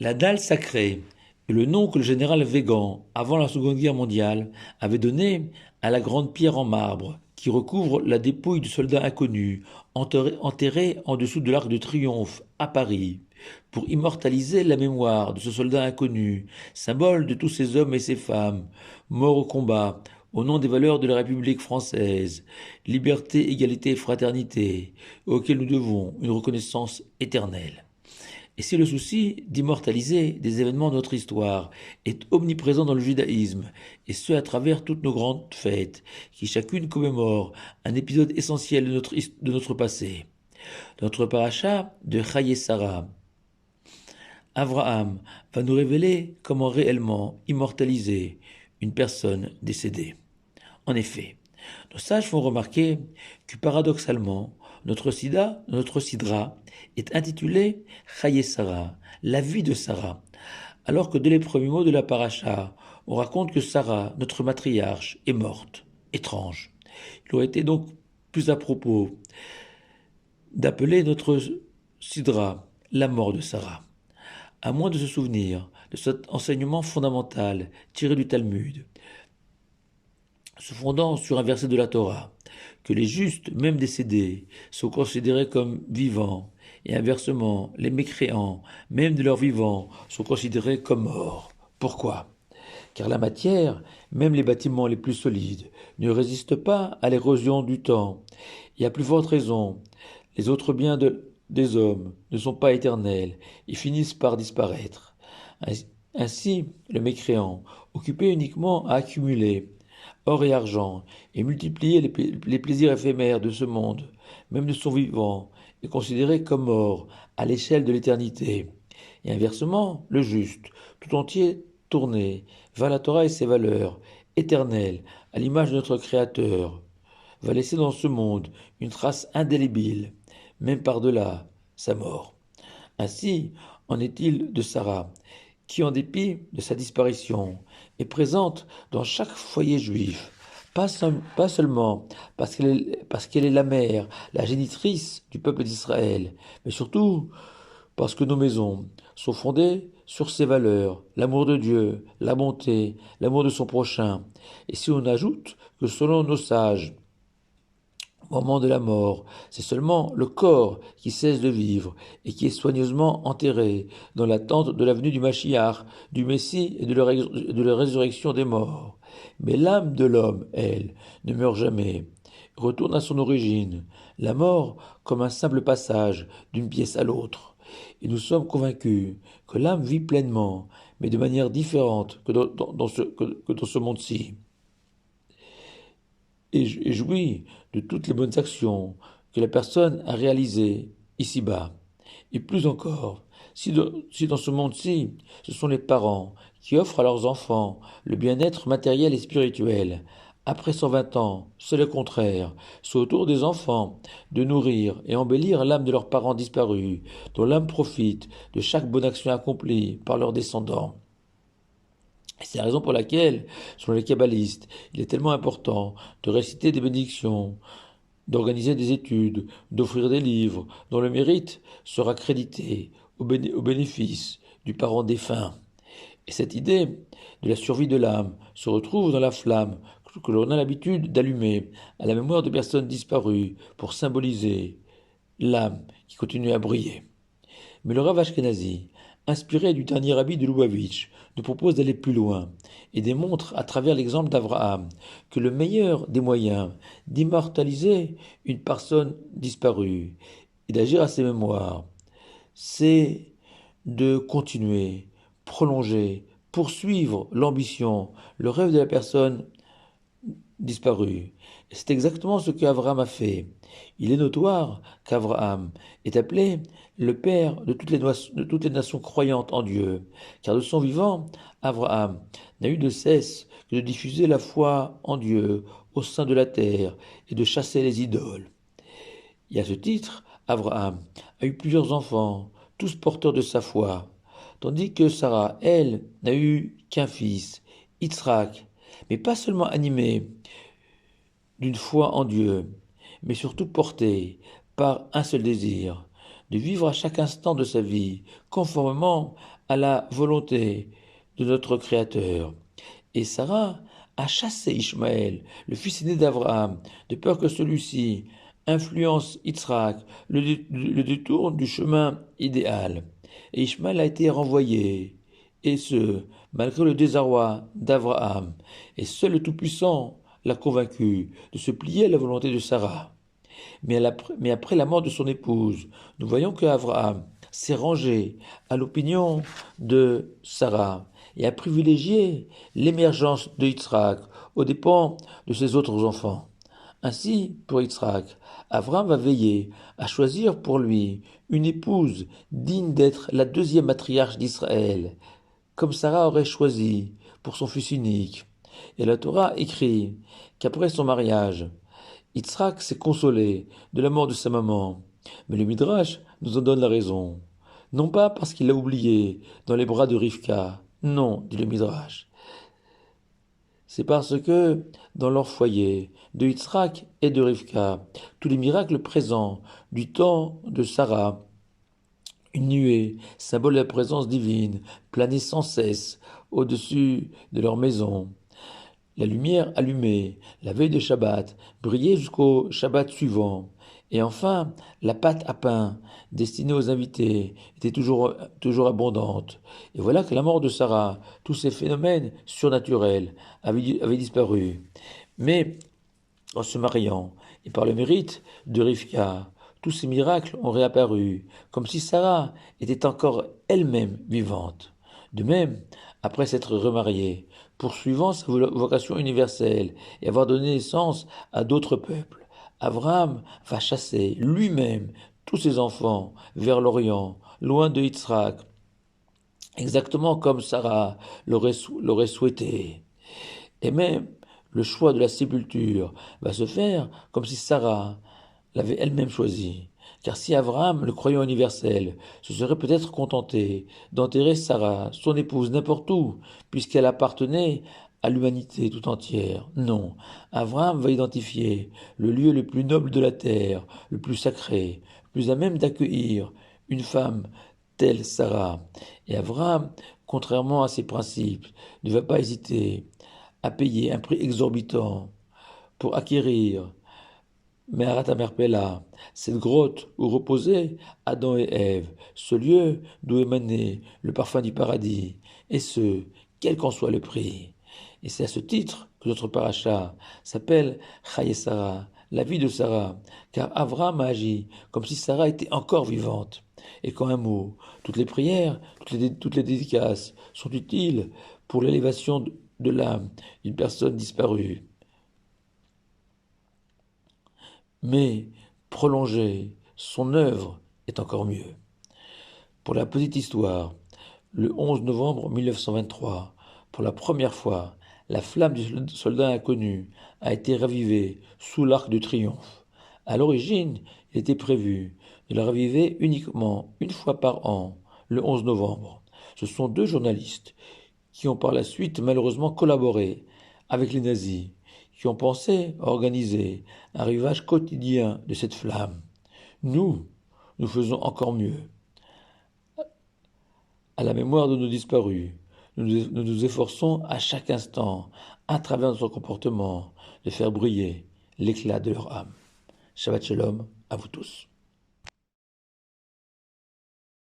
La dalle sacrée est le nom que le général Végan, avant la Seconde Guerre mondiale, avait donné à la grande pierre en marbre qui recouvre la dépouille du soldat inconnu enterré en dessous de l'Arc de Triomphe à Paris, pour immortaliser la mémoire de ce soldat inconnu, symbole de tous ces hommes et ces femmes morts au combat au nom des valeurs de la République française, liberté, égalité et fraternité, auxquelles nous devons une reconnaissance éternelle. Et si le souci d'immortaliser des événements de notre histoire est omniprésent dans le judaïsme, et ce à travers toutes nos grandes fêtes, qui chacune commémore un épisode essentiel de notre passé, notre paracha de Chaye Sarah, Abraham va nous révéler comment réellement immortaliser une personne décédée. En effet, nos sages font remarquer que paradoxalement, notre sidra, est intitulé Chaye Sarah, la vie de Sarah, alors que dès les premiers mots de la paracha, on raconte que Sarah, notre matriarche, est morte. Étrange. Il aurait été donc plus à propos d'appeler notre sidra la mort de Sarah, à moins de se souvenir de cet enseignement fondamental tiré du Talmud, se fondant sur un verset de la Torah, que les justes, même décédés, sont considérés comme vivants, et inversement, les mécréants, même de leur vivant, sont considérés comme morts. Pourquoi? Car la matière, même les bâtiments les plus solides, ne résistent pas à l'érosion du temps, et à plus forte raison, les autres des hommes ne sont pas éternels et finissent par disparaître. Ainsi, le mécréant, occupé uniquement à accumuler or et argent, et multiplier les plaisirs éphémères de ce monde, même de son vivant, est considéré comme mort à l'échelle de l'éternité. Et inversement, le juste, tout entier tourné vers la Torah et ses valeurs, éternelles, à l'image de notre Créateur, va laisser dans ce monde une trace indélébile, même par-delà sa mort. Ainsi en est-il de Sarah, qui, en dépit de sa disparition, est présente dans chaque foyer juif, pas seulement parce qu'elle est la mère, la génitrice du peuple d'Israël, mais surtout parce que nos maisons sont fondées sur ces valeurs, l'amour de Dieu, la bonté, l'amour de son prochain. Et si on ajoute que selon nos sages, au moment de la mort, c'est seulement le corps qui cesse de vivre et qui est soigneusement enterré dans l'attente de la venue du Machiach, du Messie et de la résurrection des morts. Mais l'âme de l'homme, elle, ne meurt jamais, retourne à son origine, la mort comme un simple passage d'une pièce à l'autre. Et nous sommes convaincus que l'âme vit pleinement, mais de manière différente que dans ce monde-ci et jouit de toutes les bonnes actions que la personne a réalisées ici-bas. Et plus encore, si dans ce monde-ci, ce sont les parents qui offrent à leurs enfants le bien-être matériel et spirituel, après 120 ans, c'est le contraire. C'est au tour des enfants de nourrir et embellir l'âme de leurs parents disparus, dont l'âme profite de chaque bonne action accomplie par leurs descendants. Et c'est la raison pour laquelle, selon les kabbalistes, il est tellement important de réciter des bénédictions, d'organiser des études, d'offrir des livres, dont le mérite sera crédité au bénéfice du parent défunt. Et cette idée de la survie de l'âme se retrouve dans la flamme que l'on a l'habitude d'allumer à la mémoire de personnes disparues pour symboliser l'âme qui continue à briller. Mais le Rav Ashkenazi, inspiré du dernier rabbi de Lubavitch, nous propose d'aller plus loin et démontre à travers l'exemple d'Abraham que le meilleur des moyens d'immortaliser une personne disparue et d'agir à ses mémoires, c'est de continuer, prolonger, poursuivre l'ambition, le rêve de la personne disparue. Et c'est exactement ce qu'Abraham a fait. Il est notoire qu'Abraham est appelé le père de toutes les nations croyantes en Dieu, car de son vivant, Abraham n'a eu de cesse que de diffuser la foi en Dieu au sein de la terre et de chasser les idoles. Et à ce titre, Abraham a eu plusieurs enfants, tous porteurs de sa foi, tandis que Sarah, elle, n'a eu qu'un fils, Yitzhak, mais pas seulement animé d'une foi en Dieu, mais surtout portée par un seul désir, de vivre à chaque instant de sa vie conformément à la volonté de notre Créateur. Et Sarah a chassé Ishmaël, le fils aîné d'Abraham, de peur que celui-ci influence Yitzhak, le détourne du chemin idéal. Et Ishmaël a été renvoyé, et ce, malgré le désarroi d'Abraham. Et seul le Tout-Puissant l'a convaincu de se plier à la volonté de Sarah. Mais après la mort de son épouse, nous voyons qu'Abraham s'est rangé à l'opinion de Sarah et a privilégié l'émergence de Yitzhak aux dépens de ses autres enfants. Ainsi, pour Yitzhak, Abraham va veiller à choisir pour lui une épouse digne d'être la deuxième matriarche d'Israël, comme Sarah aurait choisi pour son fils unique. Et la Torah écrit qu'après son mariage, Yitzhak s'est consolé de la mort de sa maman, mais le Midrash nous en donne la raison. Non pas parce qu'il l'a oublié dans les bras de Rivka, non, dit le Midrash. C'est parce que, dans leur foyer, de Yitzhak et de Rivka, tous les miracles présents du temps de Sarah, une nuée, symbole de la présence divine, planait sans cesse au-dessus de leur maison. La lumière allumée, la veille de Shabbat, brillait jusqu'au Shabbat suivant. Et enfin, la pâte à pain, destinée aux invités, était toujours abondante. Et voilà que la mort de Sarah, tous ces phénomènes surnaturels avaient disparu. Mais, en se mariant, et par le mérite de Rivka, tous ces miracles ont réapparu, comme si Sarah était encore elle-même vivante. De même, après s'être remariée, poursuivant sa vocation universelle et avoir donné naissance à d'autres peuples, Abraham va chasser lui-même tous ses enfants vers l'Orient, loin de Yitzhak, exactement comme Sarah l'aurait souhaité. Et même le choix de la sépulture va se faire comme si Sarah l'avait elle-même choisi. Car si Abraham, le croyant universel, se serait peut-être contenté d'enterrer Sarah, son épouse, n'importe où, puisqu'elle appartenait à l'humanité tout entière. Non, Abraham va identifier le lieu le plus noble de la terre, le plus sacré, le plus à même d'accueillir une femme telle Sarah. Et Abraham, contrairement à ses principes, ne va pas hésiter à payer un prix exorbitant pour acquérir Me'arat Merpella, cette grotte où reposaient Adam et Ève, ce lieu d'où émanait le parfum du paradis, et ce, quel qu'en soit le prix. Et c'est à ce titre que notre paracha s'appelle Chaye Sarah, la vie de Sarah, car Abraham a agi comme si Sarah était encore vivante. Et qu'en un mot, toutes les prières, toutes les dédicaces sont utiles pour l'élévation de l'âme d'une personne disparue. Mais prolonger son œuvre est encore mieux. Pour la petite histoire, le 11 novembre 1923, pour la première fois, la flamme du soldat inconnu a été ravivée sous l'Arc de Triomphe. À l'origine, il était prévu de la raviver uniquement une fois par an, le 11 novembre. Ce sont deux journalistes qui ont par la suite malheureusement collaboré avec les nazis, qui ont pensé à organiser un rivage quotidien de cette flamme. Nous faisons encore mieux. À la mémoire de nos disparus, nous nous efforçons à chaque instant, à travers notre comportement, de faire briller l'éclat de leur âme. Shabbat Shalom à vous tous.